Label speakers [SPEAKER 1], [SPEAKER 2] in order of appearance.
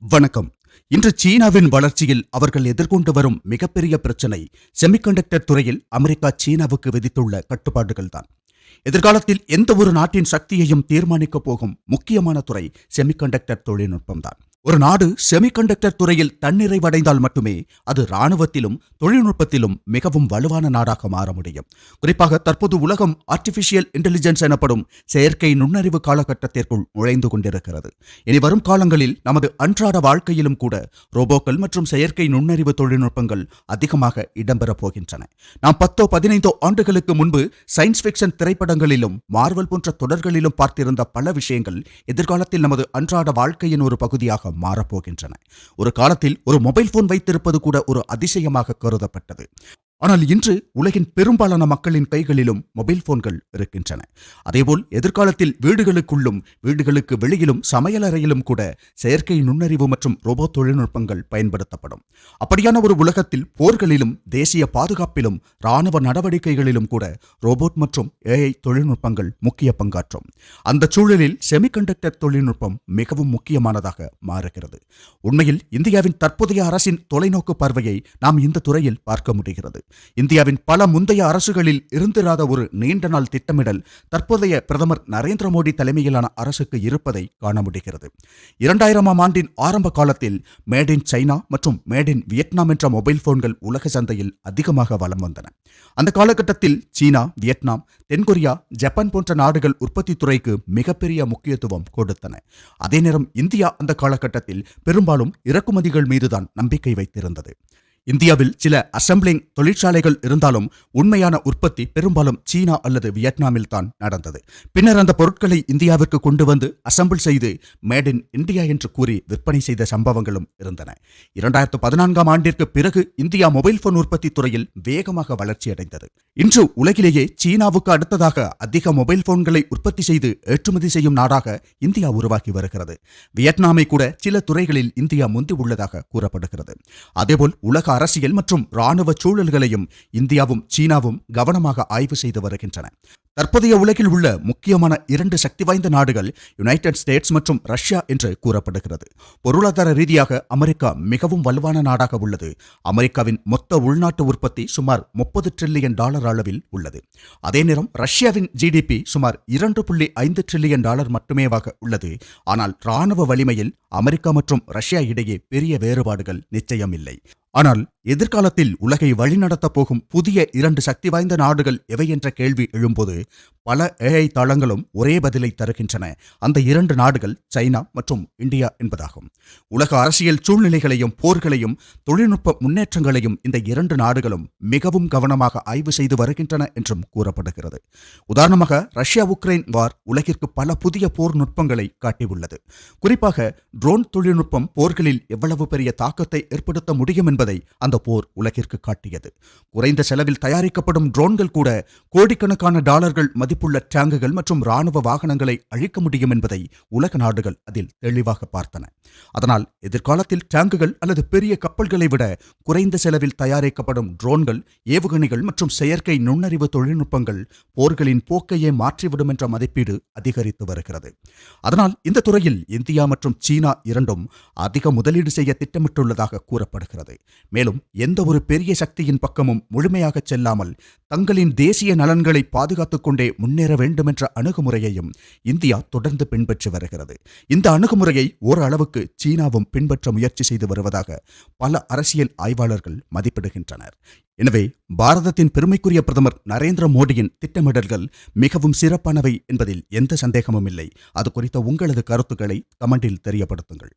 [SPEAKER 1] வணக்கம். இன்று சீனாவின் வளர்ச்சியில் அவர்கள் எதிர்கொண்டு வரும் மிகப்பெரிய பிரச்சனை செமிகண்டக்டர் துறையில் அமெரிக்கா சீனாவுக்கு விதித்துள்ள கட்டுப்பாடுகள்தான். எதிர்காலத்தில் எந்த ஒரு நாட்டின் சக்தியையும் தீர்மானிக்கப் போகும் முக்கியமான துறை செமிகண்டக்டர் தொழில்நுட்பம்தான். ஒரு நாடு செமிகண்டக்டர் துறையில் தன்னிறைவடைந்தால் மட்டுமே அது இராணுவத்திலும் தொழில்நுட்பத்திலும் மிகவும் வலுவான நாடாக மாற முடியும். குறிப்பாக தற்போது உலகம் ஆர்டிபிஷியல் இன்டெலிஜென்ஸ் எனப்படும் செயற்கை நுண்ணறிவு காலகட்டத்திற்குள் நுழைந்து கொண்டிருக்கிறது. இனி வரும் காலங்களில் நமது அன்றாட வாழ்க்கையிலும் கூட ரோபோக்கள் மற்றும் செயற்கை நுண்ணறிவு தொழில்நுட்பங்கள் அதிகமாக இடம்பெறப் போகின்றன. நாம் 10-15 ஆண்டுகளுக்கு முன்பு சயின்ஸ் ஃபிக்ஷன் திரைப்படங்களிலும் மார்வல் போன்ற தொடர்களிலும் பார்த்திருந்த பல விஷயங்கள் எதிர்காலத்தில் நமது அன்றாட வாழ்க்கையின் ஒரு பகுதியாக மாறப்போகின்றன. ஒரு காலத்தில் ஒரு மொபைல் போன் வைத்திருப்பது கூட ஒரு அதிசயமாக கருதப்பட்டது. ஆனால் இன்று உலகின் பெரும்பாலான மக்களின் கைகளிலும் மொபைல் போன்கள் இருக்கின்றன. அதேபோல் எதிர்காலத்தில் வீடுகளுக்குள்ளும் வீடுகளுக்கு வெளியிலும் சமையலறையிலும் கூட செயற்கை நுண்ணறிவு மற்றும் ரோபோ தொழில்நுட்பங்கள் பயன்படுத்தப்படும். அப்படியான ஒரு உலகத்தில் போர்களிலும் தேசிய பாதுகாப்பிலும் இராணுவ நடவடிக்கைகளிலும் கூட ரோபோட் மற்றும் AI தொழில்நுட்பங்கள் முக்கிய பங்காற்றும். அந்த சூழலில் செமிகண்டக்டர் தொழில்நுட்பம் மிகவும் முக்கியமானதாக மாறுகிறது. உண்மையில் இந்தியாவின் தற்போதைய அரசின் தொலைநோக்கு பார்வையை நாம் இந்த துறையில் பார்க்க முடிகிறது. இந்தியாவின் பல முந்தைய அரசுகளில் இருந்திராத ஒரு நீண்ட நாள் திட்டமிடல் தற்போதைய பிரதமர் நரேந்திர மோடி தலைமையிலான அரசுக்கு இருப்பதை காண முடிகிறது. 2000ஆம் ஆண்டின் ஆரம்ப காலத்தில் மேட் இன் சைனா மற்றும் மேட் இன் வியட்நாம் என்ற மொபைல் போன்கள் உலக சந்தையில் அதிகமாக வலம் வந்தன. அந்த காலகட்டத்தில் சீனா, வியட்நாம், தென்கொரியா, ஜப்பான் போன்ற நாடுகள் உற்பத்தி துறைக்கு மிகப்பெரிய முக்கியத்துவம் கொடுத்தன. அதே நேரம் இந்தியா அந்த காலகட்டத்தில் பெரும்பாலும் இறக்குமதிகள் மீதுதான் நம்பிக்கை வைத்திருந்தது. இந்தியாவில் சில அசம்பிளிங் தொழிற்சாலைகள் இருந்தாலும் உண்மையான உற்பத்தி பெரும்பாலும் சீனா அல்லது வியட்நாமில் தான் நடந்தது. பின்னர் அந்த பொருட்களை இந்தியாவிற்கு கொண்டு வந்து அசம்பிள் செய்து மேட் இன் இந்தியா என்று கூறி விற்பனை செய்த சம்பவங்களும் இருந்தன. 2014ஆம் ஆண்டிற்கு பிறகு இந்தியா மொபைல் போன் உற்பத்தி துறையில் வேகமாக வளர்ச்சியடைந்தது. இன்று உலகிலேயே சீனாவுக்கு அடுத்ததாக அதிக மொபைல் போன்களை உற்பத்தி செய்து ஏற்றுமதி செய்யும் நாடாக இந்தியா உருவாகி வருகிறது. வியட்நாமை கூட சில துறைகளில் இந்தியா முந்தி உள்ளதாக கூறப்படுகிறது. அதேபோல் உலக அரசியல் மற்றும் இராணுவ சூழல்களையும் இந்தியாவும் சீனாவும் கவனமாக ஆய்வு செய்து வருகின்றன. தற்போதைய உலகில் உள்ள முக்கியமான 2 சக்தி வாய்ந்த நாடுகள் யுனைடெட் ஸ்டேட்ஸ் மற்றும் ரஷ்யா என்று கூறப்படுகிறது. பொருளாதார ரீதியாக அமெரிக்கா மிகவும் வலுவான நாடாக உள்ளது. அமெரிக்காவின் மொத்த உள்நாட்டு உற்பத்தி சுமார் $30 டிரில்லியன் அளவில் உள்ளது. அதே நேரம் ரஷ்யாவின் GDP சுமார் $2.5 டிரில்லியன் மட்டுமேவாக உள்ளது. ஆனால் இராணுவ வலிமையில் அமெரிக்கா மற்றும் ரஷ்யா இடையே பெரிய வேறுபாடுகள் நிச்சயம் இல்லை. ஆனால் எதிர்காலத்தில் உலகை வழிநடத்தப் போகும் புதிய 2 சக்தி வாய்ந்த நாடுகள் எவை என்ற கேள்வி எழும்போது பல AI தளங்களும் ஒரே பதிலை தருகின்றன. அந்த 2 நாடுகள் சைனா மற்றும் இந்தியா என்பதாகும். உலக அரசியல் சூழ்நிலைகளையும் போர்களையும் தொழில்நுட்ப முன்னேற்றங்களையும் இந்த 2 நாடுகளும் மிகவும் கவனமாக ஆய்வு செய்து வருகின்றன என்றும் கூறப்படுகிறது. உதாரணமாக ரஷ்யா உக்ரைன் வார் உலகிற்கு பல புதிய போர் நுட்பங்களை காட்டியுள்ளது. குறிப்பாக ட்ரோன் தொழில்நுட்பம் போர்களில் எவ்வளவு பெரிய தாக்கத்தை ஏற்படுத்த முடியும் என்பதை அந்த போர் உலகிற்கு காட்டியது. குறைந்த செலவில் தயாரிக்கப்படும் ட்ரோன்கள் கூட கோடிக்கணக்கான டாலர்கள் மதிப்புள்ள டேங்குகள் மற்றும் இராணுவ வாகனங்களை அழிக்க முடியும் என்பதை உலக நாடுகள் அதில் தெளிவாக பார்த்தன. அதனால் எதிர்காலத்தில் டேங்குகள் அல்லது பெரிய கப்பல்களை விட குறைந்த செலவில் தயாரிக்கப்படும் ட்ரோன்கள், ஏவுகணைகள் மற்றும் செயற்கை நுண்ணறிவு தொழில்நுட்பங்கள் போர்களின் போக்கையே மாற்றிவிடும் என்ற மதிப்பீடு அதிகரித்து வருகிறது. அதனால் இந்த துறையில் இந்தியா மற்றும் சீனா இரண்டும் அதிக முதலீடு செய்ய திட்டமிட்டுள்ளதாக கூறப்படுகிறது. மேலும் எந்த ஒரு பெரிய சக்தியின் பக்கமும் முழுமையாக செல்லாமல் தங்களின் தேசிய நலன்களை பாதுகாத்துக் கொண்டே முன்னேற வேண்டும் என்ற அணுகுமுறையையும் இந்தியா தொடர்ந்து பின்பற்றி வருகிறது. இந்த அணுகுமுறையை ஓரளவுக்கு சீனாவும் பின்பற்ற முயற்சி செய்து வருவதாக பல அரசியல் ஆய்வாளர்கள் மதிப்பிடுகின்றனர். எனவே பாரதத்தின் பெருமைக்குரிய பிரதமர் நரேந்திர மோடியின் திட்டமிடல்கள் மிகவும் சிறப்பானவை என்பதில் எந்த சந்தேகமும் இல்லை. அது குறித்த உங்களது கருத்துக்களை கமெண்டில் தெரியப்படுத்துங்கள்.